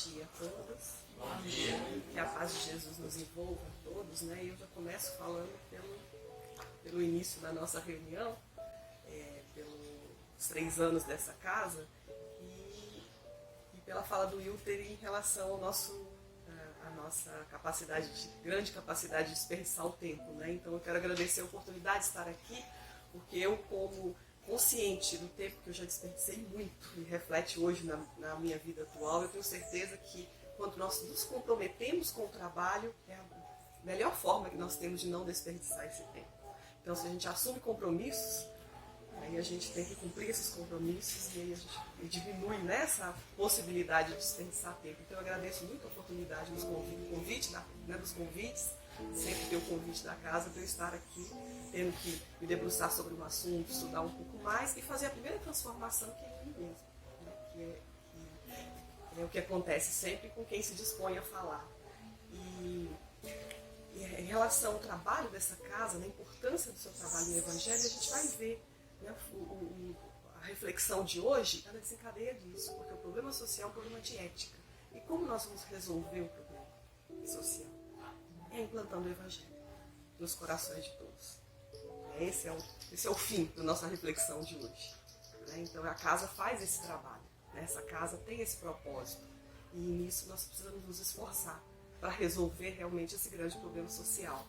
dia a todos. Bom dia. Que a paz de Jesus nos envolva a todos, né? E eu já começo falando pelo início da nossa reunião, pelos 3 anos dessa casa, e pela fala do Wilter em relação ao a nossa grande capacidade de desperdiçar o tempo, né? Então eu quero agradecer a oportunidade de estar aqui, porque eu, como consciente do tempo que eu já desperdicei muito e reflete hoje na minha vida atual, eu tenho certeza que quando nós nos comprometemos com o trabalho, é a melhor forma que nós temos de não desperdiçar esse tempo. Então, se a gente assume compromissos, aí a gente tem que cumprir esses compromissos e aí a gente diminui nessa possibilidade de desperdiçar tempo. Então, eu agradeço muito a oportunidade dos convites, sempre ter o convite da casa para eu estar aqui, tendo que me debruçar sobre um assunto, estudar um pouco mais e fazer a primeira transformação, que é em mim mesmo, né? que é o que acontece sempre com quem se dispõe a falar. E em relação ao trabalho dessa casa, na importância do seu trabalho no Evangelho, a gente vai ver, né, a reflexão de hoje, ela desencadeia disso, porque o problema social é um problema de ética. E como nós vamos resolver o problema social? É implantando o Evangelho nos corações de todos. Esse é o fim da nossa reflexão de hoje. Então a casa faz esse trabalho, né? Essa casa tem esse propósito. E nisso nós precisamos nos esforçar para resolver realmente esse grande problema social.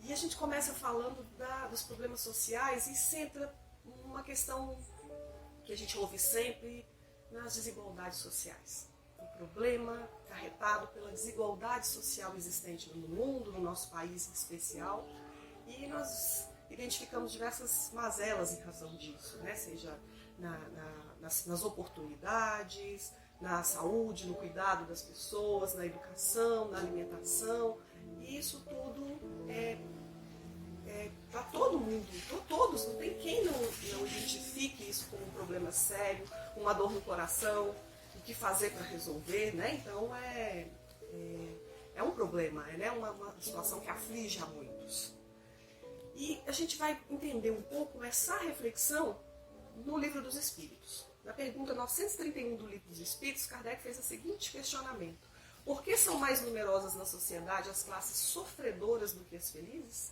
E a gente começa falando dos problemas sociais e centra uma questão que a gente ouve sempre nas desigualdades sociais. O problema carretado pela desigualdade social existente no mundo, no nosso país em especial, e nós identificamos diversas mazelas em razão disso, né? Seja nas oportunidades, na saúde, no cuidado das pessoas, na educação, na alimentação, e isso tudo é para todo mundo, todos, não tem quem não identifique isso como um problema sério, uma dor no coração, o que fazer para resolver, né? Então é um problema, né? Uma situação que aflige a muitos. E a gente vai entender um pouco essa reflexão no Livro dos Espíritos. Na pergunta 931 do Livro dos Espíritos, Kardec fez o seguinte questionamento: por que são mais numerosas na sociedade as classes sofredoras do que as felizes?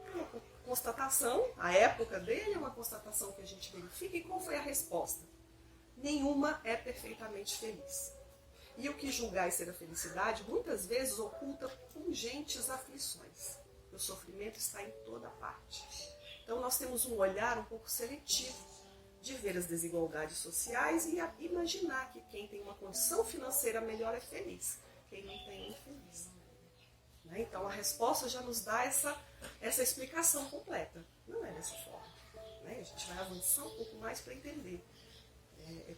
É uma constatação, a época dele é uma constatação que a gente verifica. E qual foi a resposta? Nenhuma é perfeitamente feliz. E o que julgai ser a felicidade, muitas vezes oculta pungentes aflições. O sofrimento está em toda parte. Então nós temos um olhar um pouco seletivo de ver as desigualdades sociais e imaginar que quem tem uma condição financeira melhor é feliz, quem não tem é infeliz. Né? Então a resposta já nos dá essa explicação completa. Não é dessa forma. Né? A gente vai avançar um pouco mais para entender,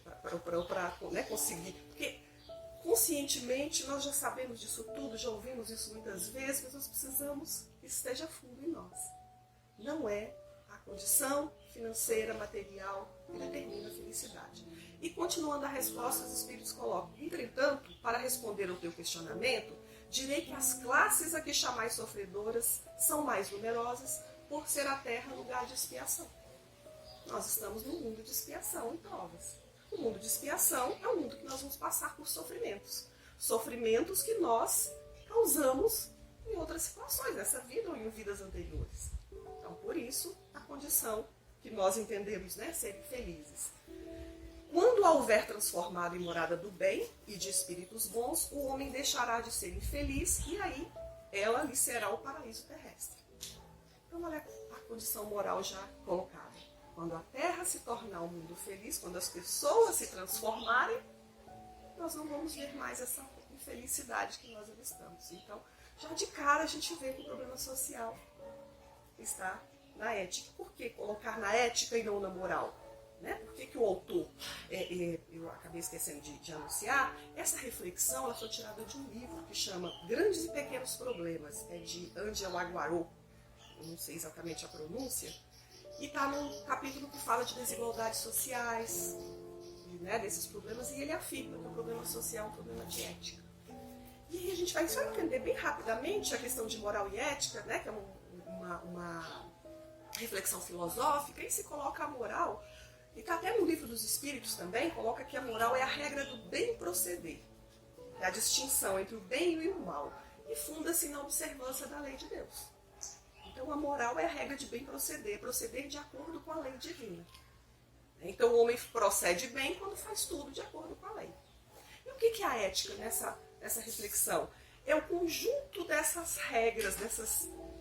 para conseguir. Porque conscientemente nós já sabemos disso tudo, já ouvimos isso muitas vezes, mas nós precisamos que esteja fundo em nós. Não é a condição financeira, material, que determina a felicidade. E continuando a resposta, os Espíritos colocam: entretanto, para responder ao teu questionamento, direi que as classes a que chamais sofredoras são mais numerosas por ser a terra lugar de expiação. Nós estamos num mundo de expiação e provas. O mundo de expiação é um mundo que nós vamos passar por sofrimentos. Sofrimentos que nós causamos em outras situações, nessa vida ou em vidas anteriores. Então, por isso, a condição que nós entendemos, né, ser felizes. Quando a houver transformado em morada do bem e de espíritos bons, o homem deixará de ser infeliz e aí ela lhe será o paraíso terrestre. Então, olha a condição moral já colocada. Quando a terra se tornar um mundo feliz, quando as pessoas se transformarem, nós não vamos ver mais essa infelicidade que nós estamos. Então, já de cara a gente vê que o problema social está na ética. Por que colocar na ética e não na moral? Né? Por que o autor, eu acabei esquecendo de anunciar, essa reflexão ela foi tirada de um livro que chama Grandes e Pequenos Problemas, é de Ângela Aguaró, eu não sei exatamente a pronúncia, e está num capítulo que fala de desigualdades sociais, né, desses problemas, e ele afirma que o problema social é um problema de ética. E aí a gente vai só entender bem rapidamente a questão de moral e ética, né, que é uma reflexão filosófica, e se coloca a moral, e está até no Livro dos Espíritos também, coloca que a moral é a regra do bem proceder. é a distinção entre o bem e o mal, e funda-se na observância da lei de Deus. Então a moral é a regra de bem proceder, proceder de acordo com a lei divina. Então o homem procede bem quando faz tudo de acordo com a lei. E o que é a ética nessa reflexão? É o conjunto dessas regras,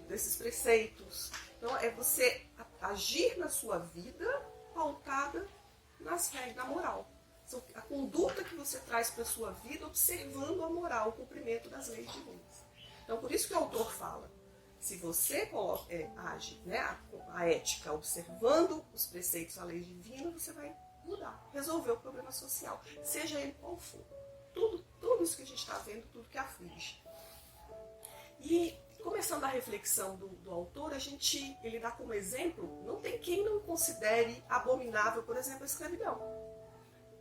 desses preceitos. Então é você agir na sua vida pautada nas regras da moral. Então, a conduta que você traz para a sua vida observando a moral, o cumprimento das leis divinas. Então por isso que o autor fala, se você age, né, a ética observando os preceitos da lei divina, você vai mudar, resolver o problema social, seja ele qual for. Tudo isso que a gente está vendo, tudo que aflige. E começando a reflexão do autor, ele dá como exemplo, não tem quem não considere abominável, por exemplo, a escravidão.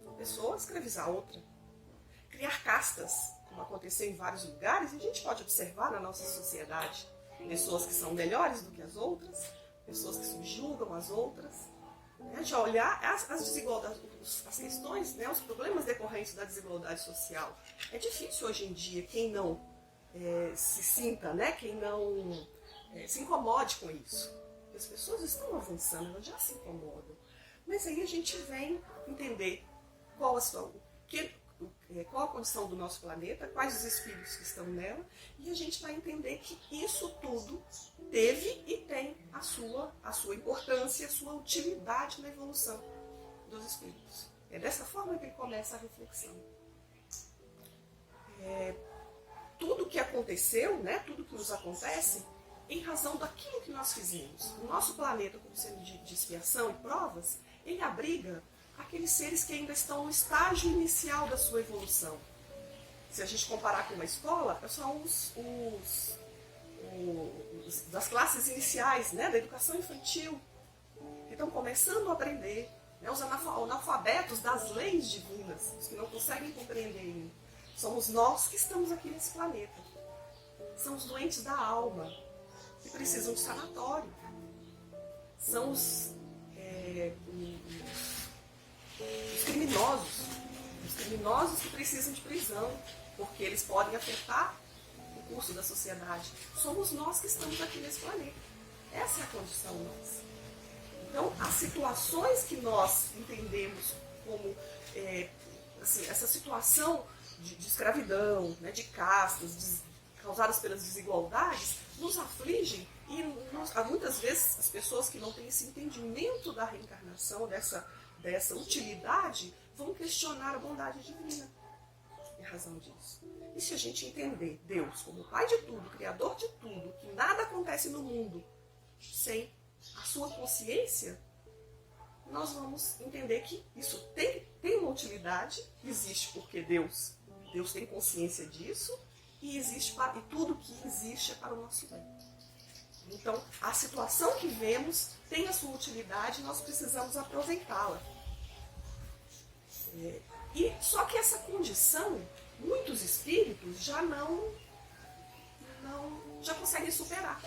Uma pessoa escravizar outra. Criar castas, como aconteceu em vários lugares, e a gente pode observar na nossa sociedade. Pessoas que são melhores do que as outras, pessoas que subjugam as outras. Né? Já olhar as desigualdades, as questões, né? Os problemas decorrentes da desigualdade social. É difícil hoje em dia quem não se sinta, né? Quem não se incomode com isso. As pessoas estão avançando, elas já se incomodam. Mas aí a gente vem entender qual a condição do nosso planeta, quais os espíritos que estão nela, e a gente vai entender que isso tudo teve e tem a sua importância, a sua utilidade na evolução dos espíritos. É dessa forma que ele começa a reflexão. Tudo que aconteceu, né, tudo que nos acontece, em razão daquilo que nós fizemos. O nosso planeta, como sendo de expiação e provas, ele abriga aqueles seres que ainda estão no estágio inicial da sua evolução. Se a gente comparar com uma escola, são os das classes iniciais, né, da educação infantil, que estão começando a aprender, né, os analfabetos das leis divinas, os que não conseguem compreender ainda. Somos nós que estamos aqui nesse planeta. São os doentes da alma, que precisam de sanatório. São os criminosos que precisam de prisão, porque eles podem afetar o curso da sociedade. Somos nós que estamos aqui nesse planeta. Essa é a condição nossa. Então, as situações que nós entendemos como essa situação de escravidão, né, de castas, causadas pelas desigualdades, nos afligem e muitas vezes as pessoas que não têm esse entendimento da reencarnação, dessa utilidade, vão questionar a bondade divina em razão disso. E se a gente entender Deus como Pai de tudo, Criador de tudo, que nada acontece no mundo sem a sua consciência, nós vamos entender que isso tem uma utilidade, existe porque Deus tem consciência disso, e tudo que existe é para o nosso bem. Então, a situação que vemos tem a sua utilidade e nós precisamos aproveitá-la. Só que essa condição, muitos espíritos já já conseguem superar.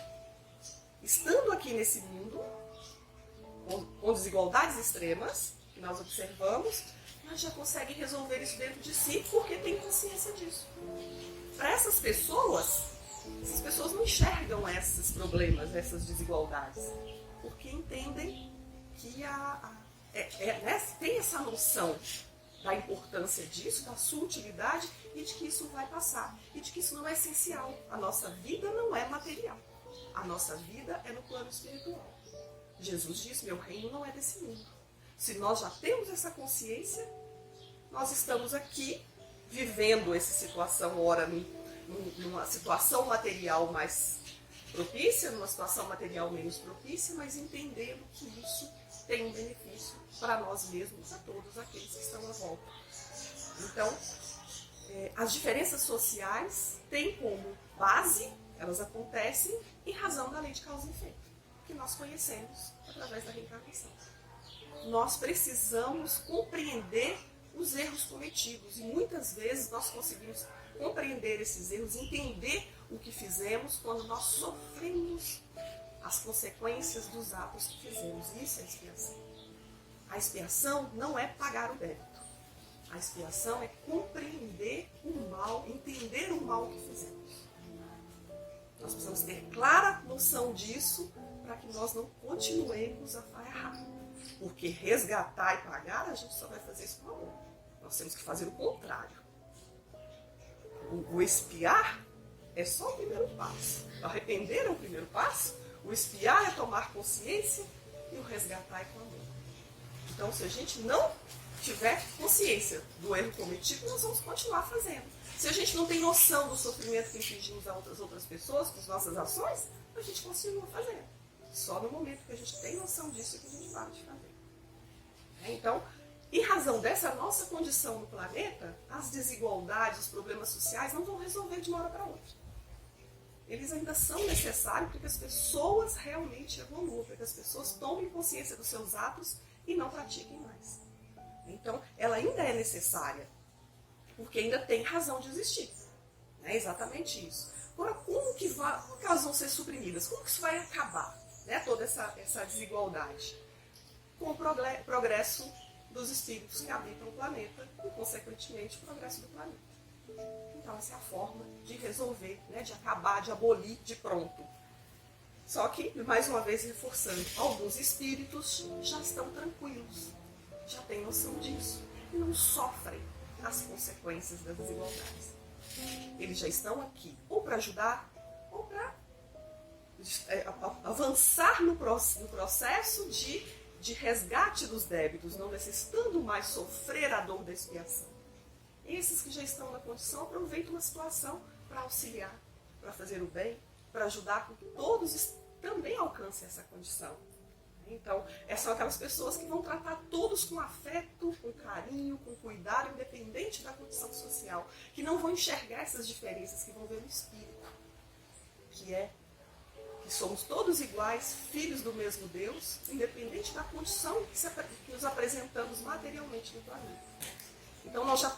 Estando aqui nesse mundo, com desigualdades extremas, que nós observamos, mas já conseguem resolver isso dentro de si porque têm consciência disso. Para essas pessoas não enxergam esses problemas, essas desigualdades, porque entendem que tem essa noção da importância disso, da sua utilidade e de que isso vai passar, e de que isso não é essencial. A nossa vida não é material, a nossa vida é no plano espiritual. Jesus disse, meu reino não é desse mundo. Se nós já temos essa consciência, nós estamos aqui vivendo essa situação, ora numa situação material mais propícia, numa situação material menos propícia, mas entendendo que isso tem um benefício para nós mesmos, a todos aqueles que estão à volta. Então, as diferenças sociais têm como base, elas acontecem em razão da lei de causa e efeito, que nós conhecemos através da reencarnação. Nós precisamos compreender os erros cometidos, e muitas vezes nós conseguimos compreender esses erros, entender o que fizemos quando nós sofremos as consequências dos atos que fizemos. Isso é expiação. A expiação não é pagar o débito. A expiação é compreender o mal, entender o mal que fizemos. Nós precisamos ter clara noção disso para que nós não continuemos a errar. Porque resgatar e pagar, a gente só vai fazer isso com amor. Nós temos que fazer o contrário. O expiar é só o primeiro passo. O arrepender é o primeiro passo. O expiar é tomar consciência e o resgatar é com amor. Então, se a gente não tiver consciência do erro cometido, nós vamos continuar fazendo. Se a gente não tem noção do sofrimento que infligimos a outras pessoas com as nossas ações, a gente continua fazendo. Só no momento que a gente tem noção disso que a gente para de fazer. Então, em razão dessa nossa condição no planeta, as desigualdades, os problemas sociais não vão resolver de uma hora para outra. Eles ainda são necessários para que as pessoas realmente evoluam, para que as pessoas tomem consciência dos seus atos e não pratiquem mais. Então, ela ainda é necessária, porque ainda tem razão de existir. É exatamente isso. Agora, como que elas vão ser suprimidas? Como que isso vai acabar? Toda essa desigualdade? Com o progresso dos espíritos que habitam o planeta e, consequentemente, o progresso do planeta. Então, essa é a forma de resolver, de acabar, de abolir de pronto. Só que, mais uma vez reforçando, alguns espíritos já estão tranquilos, já têm noção disso e não sofrem as consequências das desigualdades. Eles já estão aqui ou para ajudar ou para avançar no processo de resgate dos débitos, não necessitando mais sofrer a dor da expiação. Esses que já estão na condição aproveitam uma situação para auxiliar, para fazer o bem, para ajudar com que todos também alcancem essa condição. Então, são aquelas pessoas que vão tratar todos com afeto, com carinho, com cuidado, independente da condição social, que não vão enxergar essas diferenças, que vão ver no espírito, que somos todos iguais, filhos do mesmo Deus, independente da condição que nos apresentamos materialmente no planeta. Então nós já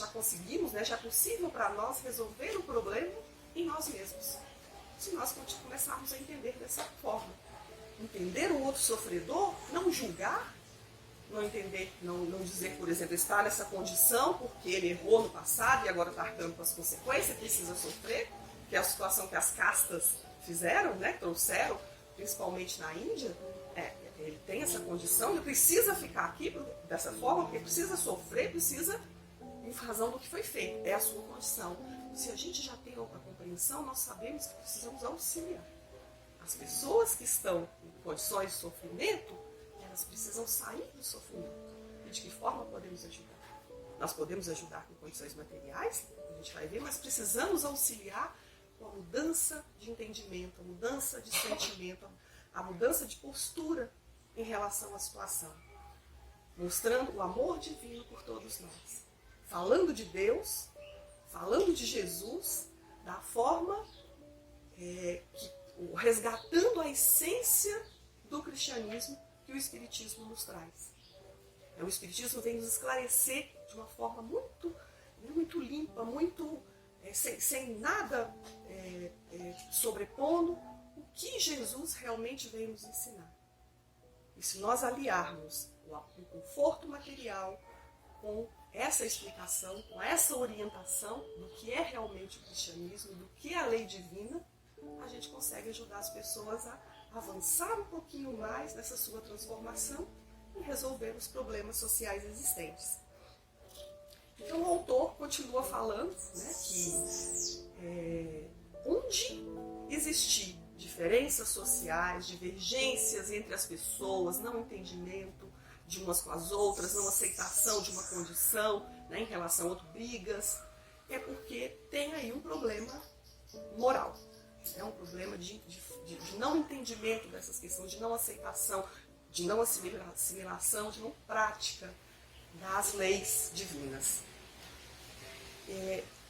conseguimos, já é possível para nós resolver o problema em nós mesmos, se nós começarmos a entender dessa forma. Entender o outro sofredor, não julgar, não entender, não dizer, por exemplo, está nessa condição porque ele errou no passado e agora está arcando com as consequências, precisa sofrer, que é a situação que as castas fizeram, trouxeram, principalmente na Índia. Ele tem essa condição, ele precisa ficar aqui dessa forma, porque precisa sofrer, precisa, em razão do que foi feito. É a sua condição. Se a gente já tem a compreensão, nós sabemos que precisamos auxiliar. As pessoas que estão em condições de sofrimento, elas precisam sair do sofrimento. E de que forma podemos ajudar? Nós podemos ajudar com condições materiais, a gente vai ver, mas precisamos auxiliar com a mudança de entendimento, a mudança de sentimento, a mudança de postura em relação à situação. Mostrando o amor divino por todos nós. Falando de Deus, falando de Jesus, da forma resgatando a essência do cristianismo que o Espiritismo nos traz. O Espiritismo vem nos esclarecer de uma forma muito limpa, sem nada sobrepondo o que Jesus realmente veio nos ensinar. E se nós aliarmos o conforto material com essa explicação, com essa orientação do que é realmente o cristianismo, do que é a lei divina, a gente consegue ajudar as pessoas a avançar um pouquinho mais nessa sua transformação e resolver os problemas sociais existentes. Então o autor continua falando que onde existir diferenças sociais, divergências entre as pessoas, não entendimento de umas com as outras, não aceitação de uma condição em relação a outras brigas, é porque tem aí um problema moral. É um problema de não entendimento dessas questões, de não aceitação, de não assimilação, de não prática das leis divinas.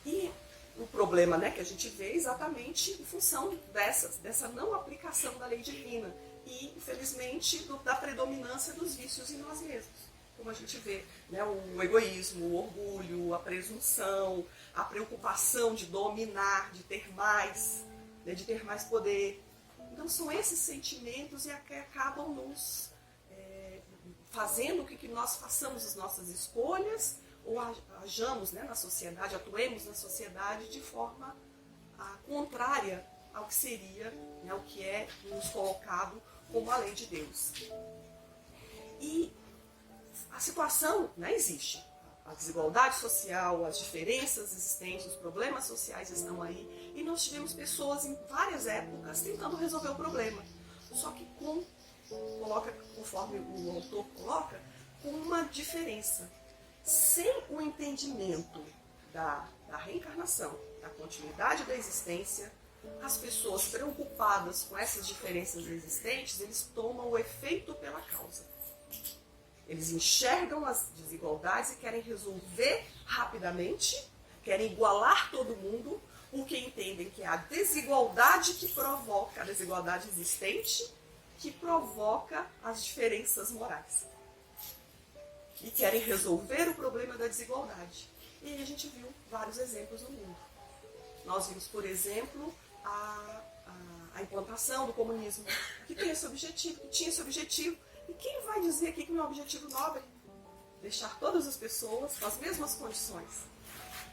E o problema que a gente vê exatamente em função dessa não aplicação da lei divina e, infelizmente, da predominância dos vícios em nós mesmos. Como a gente vê, o egoísmo, o orgulho, a presunção, a preocupação de dominar, de ter mais poder. Então são esses sentimentos que acabam nos fazendo com que nós façamos as nossas escolhas ou ajamos, né, na sociedade, atuemos na sociedade de forma contrária ao que seria, né, o que é nos colocado como a lei de Deus. E a situação, né, existe. A desigualdade social, as diferenças existentes, os problemas sociais estão aí. E nós tivemos pessoas em várias épocas tentando resolver o problema. Só que conforme o autor coloca, com uma diferença. Sem o entendimento da reencarnação, da continuidade da existência, as pessoas preocupadas com essas diferenças existentes, eles tomam o efeito pela causa. Eles enxergam as desigualdades e querem resolver rapidamente, querem igualar todo mundo, porque entendem que é a desigualdade que provoca, a desigualdade existente, que provoca as diferenças morais. E querem resolver o problema da desigualdade. E aí a gente viu vários exemplos no mundo. Nós vimos, por exemplo, a implantação do comunismo, que tinha esse objetivo. E quem vai dizer aqui que não é um objetivo nobre? Deixar todas as pessoas com as mesmas condições.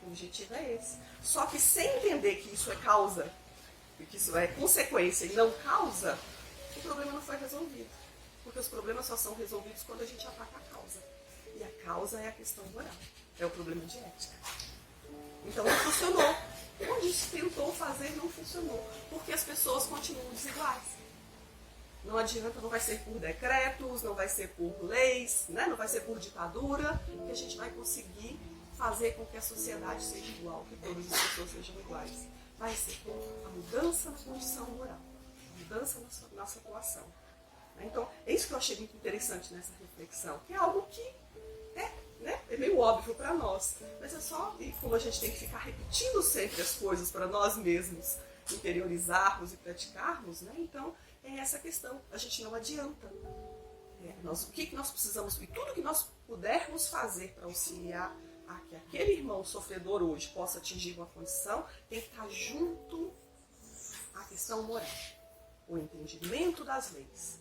O objetivo é esse. Só que sem entender que isso é causa, que isso é consequência e não causa, o problema não foi resolvido. Porque os problemas só são resolvidos quando a gente ataca a causa. E a causa é a questão moral. É o problema de ética. Então não funcionou. Onde se tentou fazer, não funcionou. Porque as pessoas continuam desiguais. Não adianta, não vai ser por decretos, não vai ser por leis, né? Não vai ser por ditadura, que a gente vai conseguir fazer com que a sociedade seja igual, que todas as pessoas sejam iguais. Vai ser por a mudança na condição moral, a mudança na nossa atuação. Então, é isso que eu achei muito interessante nessa reflexão, que é algo que é meio óbvio para nós, mas é só, e como a gente tem que ficar repetindo sempre as coisas para nós mesmos interiorizarmos e praticarmos, né? Então, é essa questão, a gente não adianta. O que nós precisamos, e tudo que nós pudermos fazer para auxiliar a que aquele irmão sofredor hoje possa atingir uma condição, tem que estar junto à questão moral, o entendimento das leis,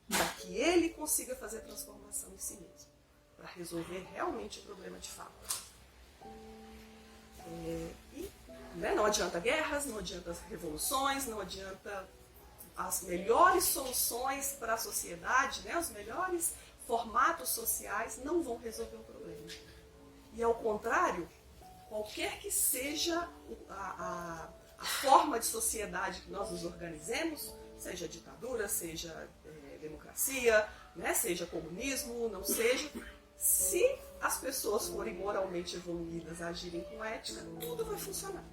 para que ele consiga fazer transformação em si mesmo, para resolver realmente o problema de fato. Não adianta guerras, não adianta revoluções, não adianta as melhores soluções para a sociedade, né, os melhores formatos sociais não vão resolver o problema. E ao contrário, qualquer que seja a forma de sociedade que nós nos organizemos, seja ditadura, seja democracia, né, seja comunismo, não seja, se as pessoas forem moralmente evoluídas, agirem com ética, tudo vai funcionar.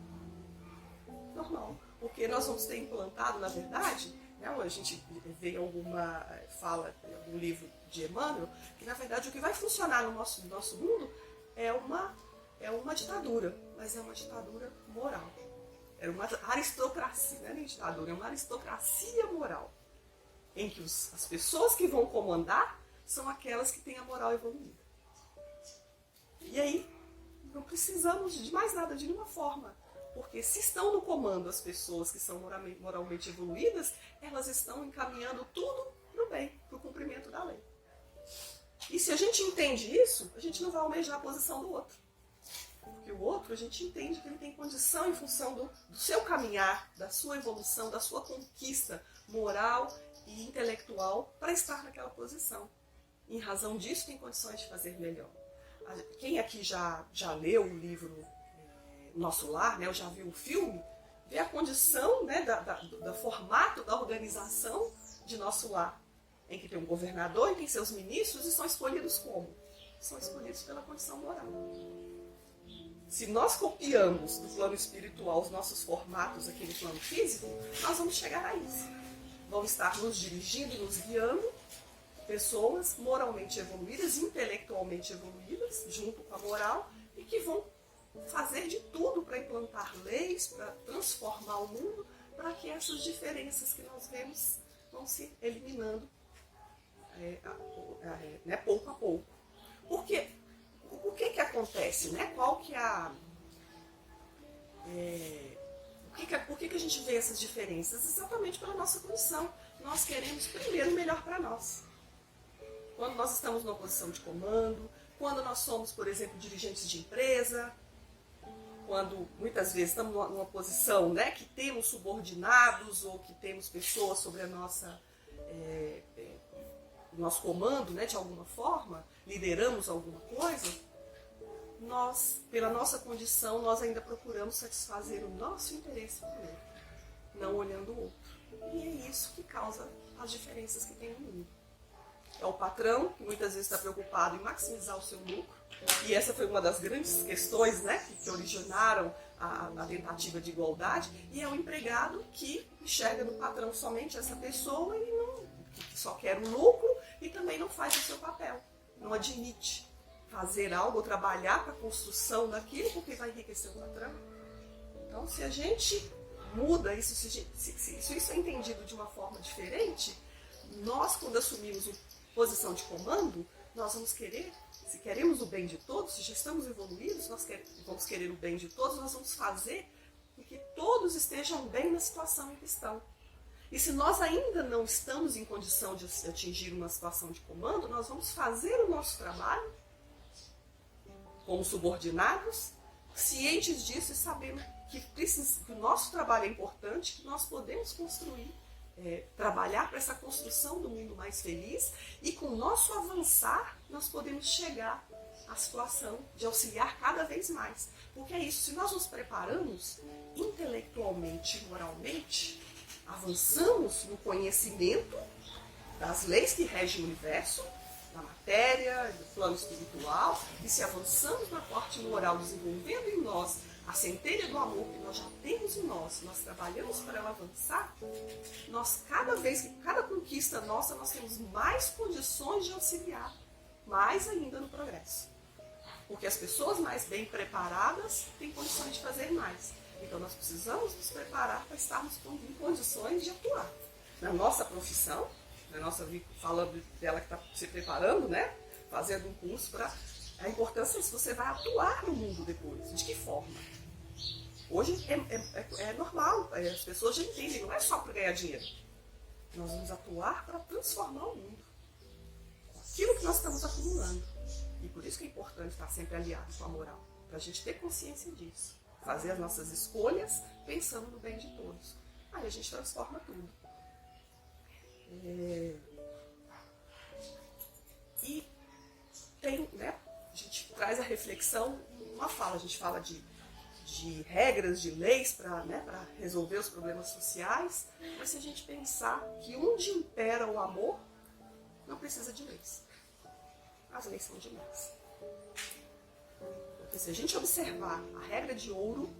Normal. Porque nós vamos ter implantado, na verdade, né, a gente vê em alguma fala, em algum livro de Emmanuel, que na verdade o que vai funcionar no nosso mundo é uma ditadura, mas é uma ditadura moral. É uma aristocracia, não é nem ditadura, é uma aristocracia moral, em que as pessoas que vão comandar são aquelas que têm a moral evoluída. E aí, não precisamos de mais nada, de nenhuma forma. Porque se estão no comando as pessoas que são moralmente evoluídas, elas estão encaminhando tudo para o bem, para o cumprimento da lei. E se a gente entende isso, a gente não vai almejar a posição do outro. Porque o outro, a gente entende que ele tem condição em função do seu caminhar, da sua evolução, da sua conquista moral e intelectual para estar naquela posição. E, em razão disso, tem condições de fazer melhor. Quem aqui já leu o livro Nosso Lar, né, ou já viu o filme, vê a condição, né, do formato da organização de Nosso Lar, em que tem um governador e tem seus ministros e são escolhidos como? São escolhidos pela condição moral. Se nós copiamos do plano espiritual os nossos formatos aqui no plano físico, nós vamos chegar a isso. Vão estar nos dirigindo, nos guiando, pessoas moralmente evoluídas, intelectualmente evoluídas, junto com a moral, e que vão fazer de tudo para implantar leis, para transformar o mundo, para que essas diferenças que nós vemos vão se eliminando pouco a pouco. Porque o que acontece? Né? Qual que é por que a gente vê essas diferenças? Exatamente pela nossa condição. Nós queremos primeiro o melhor para nós. quando nós estamos numa posição de comando, quando nós somos, por exemplo, dirigentes de empresa, quando muitas vezes estamos numa posição, né, que temos subordinados ou que temos pessoas sobre a nosso comando, né, de alguma forma, lideramos alguma coisa, nós, pela nossa condição, nós ainda procuramos satisfazer o nosso interesse por outro, não olhando o outro. E é isso que causa as diferenças que tem no mundo. É o patrão, que muitas vezes está preocupado em maximizar o seu lucro, e essa foi uma das grandes questões, né, que originaram a tentativa de igualdade, e é o empregado que enxerga no patrão somente essa pessoa e que só quer o lucro e também não faz o seu papel, não admite fazer algo ou trabalhar para a construção daquilo porque vai enriquecer o patrão. Então, se a gente muda isso, se isso é entendido de uma forma diferente, nós, quando assumimos uma posição de comando, nós vamos querer, se queremos o bem de todos, se já estamos evoluídos, nós vamos querer o bem de todos, nós vamos fazer com que todos estejam bem na situação em que estão. E se nós ainda não estamos em condição de atingir uma situação de comando, nós vamos fazer o nosso trabalho como subordinados, cientes disso e sabendo que o nosso trabalho é importante, que nós podemos construir, trabalhar para essa construção do mundo mais feliz e com o nosso avançar nós podemos chegar à situação de auxiliar cada vez mais. Porque é isso, se nós nos preparamos intelectualmente e moralmente, avançamos no conhecimento das leis que regem o universo, da matéria, do plano espiritual, e se avançamos na parte moral, desenvolvendo em nós a centelha do amor que nós já temos em nós trabalhamos para ela avançar, nós cada conquista nossa, nós temos mais condições de auxiliar, mais ainda no progresso. Porque as pessoas mais bem preparadas têm condições de fazer mais. Então nós precisamos nos preparar para estarmos em condições de atuar. Na nossa profissão, falando dela que está se preparando, né? Fazendo um curso para... A importância é se você vai atuar no mundo depois. De que forma? Hoje é normal, as pessoas já entendem, não é só para ganhar dinheiro. Nós vamos atuar para transformar o mundo. Aquilo que nós estamos acumulando. E por isso que é importante estar sempre aliado com a moral. Para a gente ter consciência disso. Fazer as nossas escolhas pensando no bem de todos. Aí a gente transforma tudo. E tem, né? A gente traz a reflexão, a gente fala de regras, de leis para resolver os problemas sociais, mas se a gente pensar que onde impera o amor, não precisa de leis. As leis são demais. Porque se a gente observar a regra de ouro,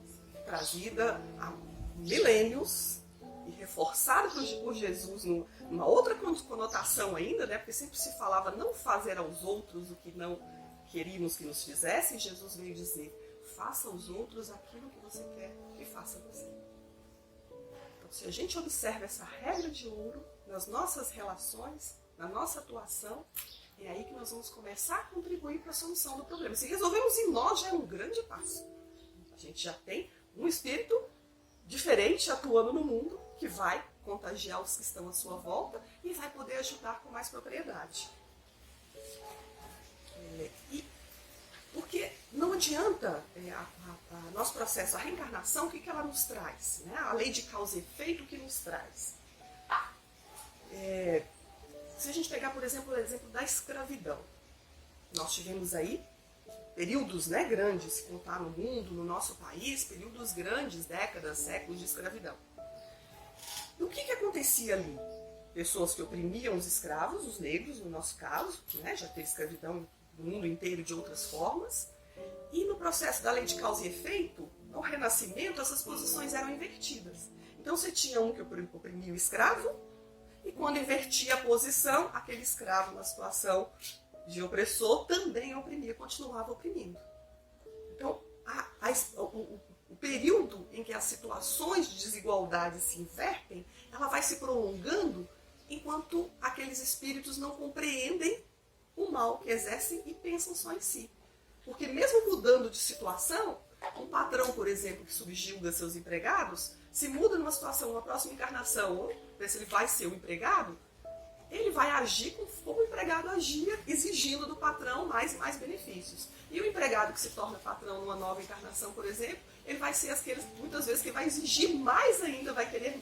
trazida há milênios, e reforçada por Jesus numa outra conotação ainda, né? Porque sempre se falava não fazer aos outros o que não queríamos que nos fizessem, Jesus veio dizer, faça aos outros aquilo que você quer que faça a você. Então, se a gente observa essa regra de ouro nas nossas relações, na nossa atuação, é aí que nós vamos começar a contribuir para a solução do problema. Se resolvemos em nós, já é um grande passo. A gente já tem um espírito diferente atuando no mundo, que vai contagiar os que estão à sua volta e vai poder ajudar com mais propriedade. Porque não adianta nosso processo, a reencarnação, o que ela nos traz? Né? A lei de causa e efeito, o que nos traz? Se a gente pegar, por exemplo, o exemplo da escravidão, nós tivemos aí períodos, né, grandes, se contar no mundo, no nosso país, períodos grandes, décadas, séculos de escravidão. E o que acontecia ali? Pessoas que oprimiam os escravos, os negros, no nosso caso, né, já teve escravidão no mundo inteiro de outras formas, e no processo da lei de causa e efeito, no Renascimento, essas posições eram invertidas. Então você tinha um que oprimia o escravo, e quando invertia a posição, aquele escravo na situação de opressor também oprimia, continuava oprimindo. Então, o período em que as situações de desigualdade se invertem, ela vai se prolongando enquanto aqueles espíritos não compreendem o mal que exercem e pensam só em si. Porque mesmo mudando de situação, um patrão, por exemplo, que subjuga seus empregados, se muda numa situação, numa próxima encarnação, ou se ele vai ser o empregado, ele vai agir como o empregado agia, exigindo do patrão mais e mais benefícios. E o empregado que se torna patrão numa nova encarnação, por exemplo, ele vai ser aquele, muitas vezes, que vai exigir mais ainda, vai querer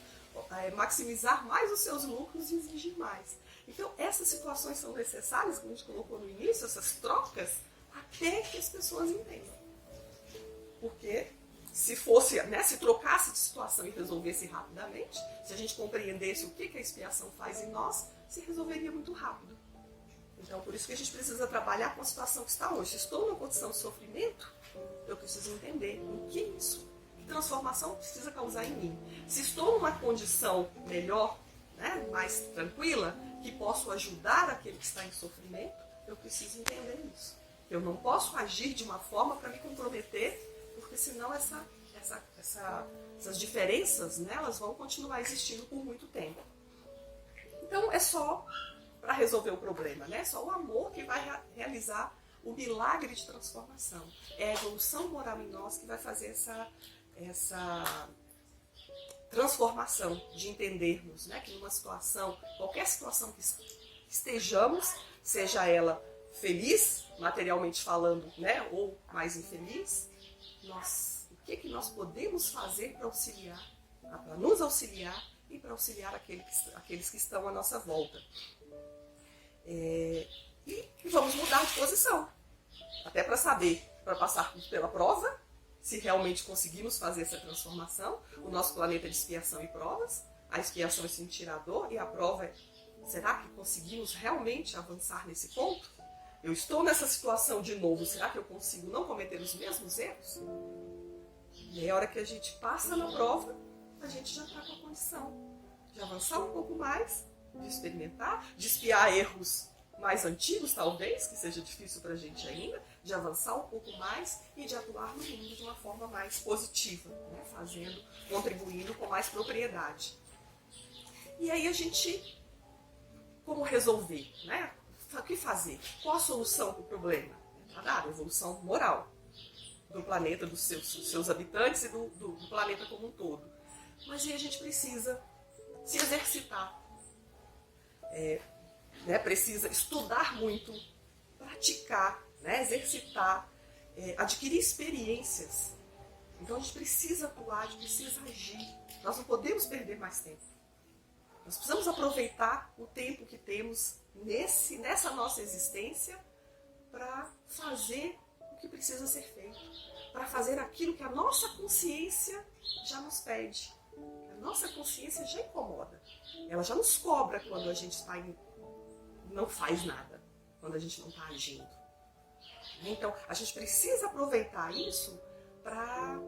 maximizar mais os seus lucros e exigir mais. Então, essas situações são necessárias, como a gente colocou no início, essas trocas, até que as pessoas entendam. Porque se fosse, né, se trocasse de situação e resolvesse rapidamente, se a gente compreendesse o que a expiação faz em nós, se resolveria muito rápido. Então, por isso que a gente precisa trabalhar com a situação que está hoje. Se estou numa condição de sofrimento, eu preciso entender o que é isso, que transformação precisa causar em mim. Se estou numa condição melhor, né, mais tranquila, que posso ajudar aquele que está em sofrimento, eu preciso entender isso. Eu não posso agir de uma forma para me comprometer, porque senão essas diferenças, né, elas vão continuar existindo por muito tempo. Então é só para resolver o problema, né? Só o amor que vai realizar o milagre de transformação. É a evolução moral em nós que vai fazer essa transformação, de entendermos, né, que numa situação, qualquer situação que estejamos, seja ela feliz, materialmente falando, né, ou mais infeliz, o que nós podemos fazer para auxiliar, para nos auxiliar e para auxiliar aqueles que estão à nossa volta. E vamos mudar de posição, até para saber, para passar pela prova, se realmente conseguimos fazer essa transformação. O nosso planeta é de expiação e provas, a expiação é sentir a dor e a prova é, será que conseguimos realmente avançar nesse ponto? Eu estou nessa situação de novo, será que eu consigo não cometer os mesmos erros? E aí, a hora que a gente passa na prova, a gente já está com a condição de avançar um pouco mais, de experimentar, de espiar erros mais antigos, talvez, que seja difícil para a gente ainda, de avançar um pouco mais e de atuar no mundo de uma forma mais positiva, né? Contribuindo com mais propriedade. E aí a gente, como resolver, né? O que fazer? Qual a solução para o problema? A evolução moral do planeta, dos seus habitantes e do planeta como um todo. Mas aí a gente precisa se exercitar, né? Precisa estudar muito, praticar, né? Exercitar, adquirir experiências. Então a gente precisa atuar, a gente precisa agir. Nós não podemos perder mais tempo. Nós precisamos aproveitar o tempo que temos nessa nossa existência para fazer o que precisa ser feito, para fazer aquilo que a nossa consciência já nos pede. A nossa consciência já incomoda. Ela já nos cobra quando a gente não faz nada, quando a gente não está agindo. Então, a gente precisa aproveitar isso para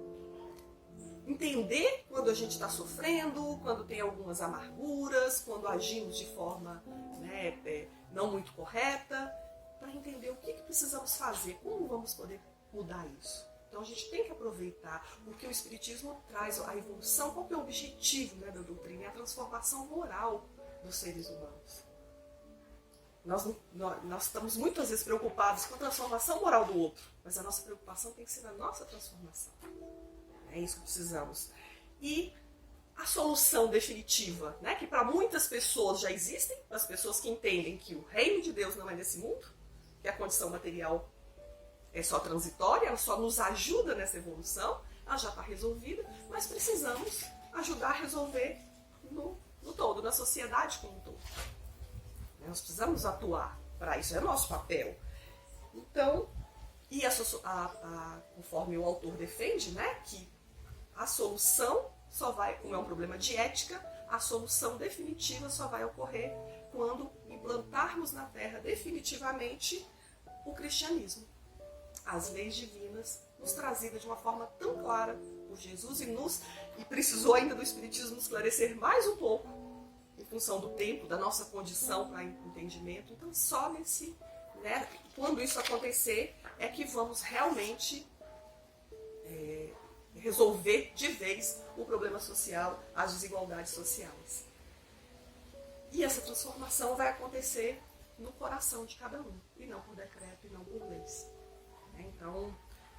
entender quando a gente está sofrendo, quando tem algumas amarguras, quando agimos de forma, né, não muito correta, para entender o que precisamos fazer, como vamos poder mudar isso. Então a gente tem que aproveitar o que o Espiritismo traz, a evolução, qual que é o objetivo, né, da doutrina, é a transformação moral dos seres humanos. Nós estamos muitas vezes preocupados com a transformação moral do outro, mas a nossa preocupação tem que ser na nossa transformação. É isso que precisamos. E a solução definitiva, né, que para muitas pessoas já existem, as pessoas que entendem que o reino de Deus não é desse mundo, que a condição material é só transitória, ela só nos ajuda nessa evolução, ela já está resolvida, mas precisamos ajudar a resolver no todo, na sociedade como um todo. Nós precisamos atuar para isso, é nosso papel. Então, conforme o autor defende, né, que a solução só vai, como é um problema de ética, a solução definitiva só vai ocorrer quando implantarmos na Terra definitivamente o cristianismo. As leis divinas nos trazidas de uma forma tão clara por Jesus e precisou ainda do Espiritismo esclarecer mais um pouco em função do tempo, da nossa condição para entendimento. Então só quando isso acontecer é que vamos realmente resolver de vez o problema social, as desigualdades sociais. E essa transformação vai acontecer no coração de cada um, e não por decreto, e não por leis. Então,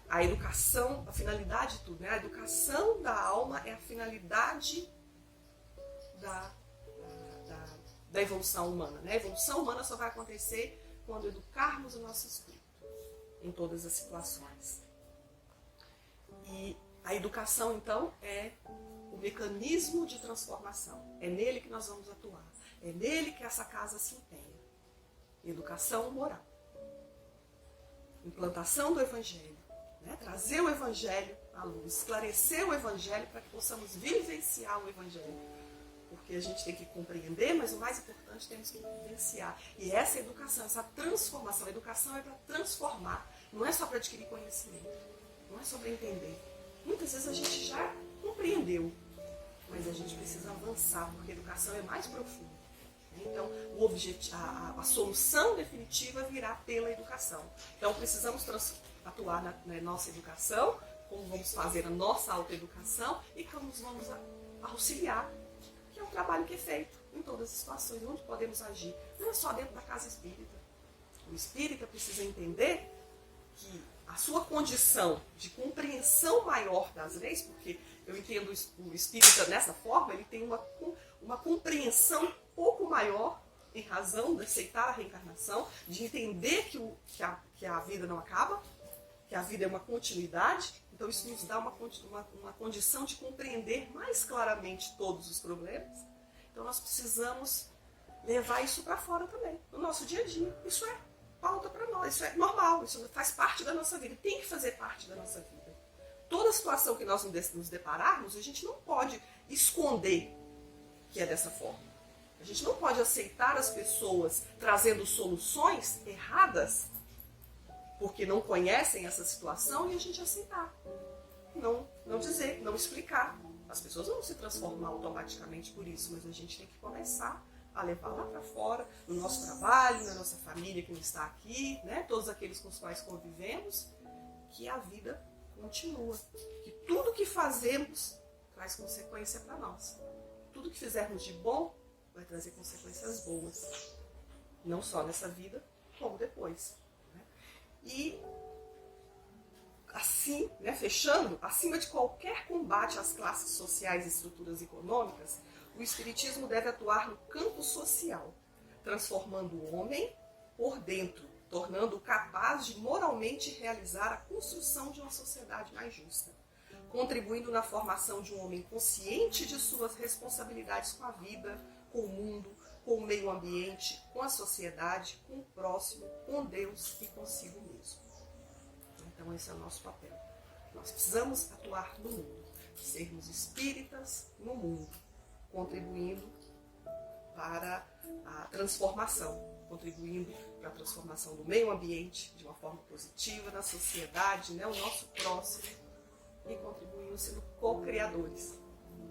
a educação, a finalidade de tudo, né? A educação da alma é a finalidade da evolução humana, né? A evolução humana só vai acontecer quando educarmos o nosso espírito em todas as situações. E a educação, então, é o mecanismo de transformação. É nele que nós vamos atuar. É nele que essa casa se empenha. Educação moral. Implantação do Evangelho. Né? Trazer o Evangelho à luz. Esclarecer o Evangelho para que possamos vivenciar o Evangelho. Porque a gente tem que compreender, mas o mais importante, temos que vivenciar. E essa educação, essa transformação. A educação é para transformar. Não é só para adquirir conhecimento. Não é só para entender. Muitas vezes a gente já compreendeu, mas a gente precisa avançar, porque a educação é mais profunda. Então, a solução definitiva virá pela educação. Então, precisamos atuar na nossa educação, como vamos fazer a nossa autoeducação e como vamos auxiliar, que é um trabalho que é feito em todas as situações, onde podemos agir. Não é só dentro da casa espírita. O espírita precisa entender que a sua condição de compreensão maior das leis, porque eu entendo o espírita dessa forma, ele tem uma compreensão um pouco maior em razão de aceitar a reencarnação, de entender que a vida não acaba, que a vida é uma continuidade. Então isso nos dá uma condição de compreender mais claramente todos os problemas. Então nós precisamos levar isso para fora também, no nosso dia a dia. Isso é pauta para nós, isso é normal, isso faz parte da nossa vida, tem que fazer parte da nossa vida. Toda situação que nós nos depararmos, a gente não pode esconder que é dessa forma. A gente não pode aceitar as pessoas trazendo soluções erradas porque não conhecem essa situação e a gente aceitar. Não dizer, não explicar. As pessoas não vão se transformar automaticamente por isso, mas a gente tem que começar a levar lá para fora, no nosso trabalho, na nossa família que não está aqui, né? Todos aqueles com os quais convivemos, que a vida continua. Que tudo que fazemos traz consequência para nós. Tudo que fizermos de bom vai trazer consequências boas. Não só nessa vida, como depois. Né? E assim, né, fechando, acima de qualquer combate às classes sociais e estruturas econômicas, o Espiritismo deve atuar no campo social, transformando o homem por dentro, tornando-o capaz de moralmente realizar a construção de uma sociedade mais justa, contribuindo na formação de um homem consciente de suas responsabilidades com a vida, com o mundo, com o meio ambiente, com a sociedade, com o próximo, com Deus e consigo mesmo. Então esse é o nosso papel. Nós precisamos atuar no mundo, sermos espíritas no mundo, contribuindo para a transformação, contribuindo para a transformação do meio ambiente de uma forma positiva, na sociedade, né, o nosso próximo, e contribuindo sendo co-criadores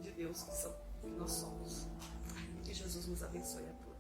de Deus que nós somos. Que Jesus nos abençoe a todos.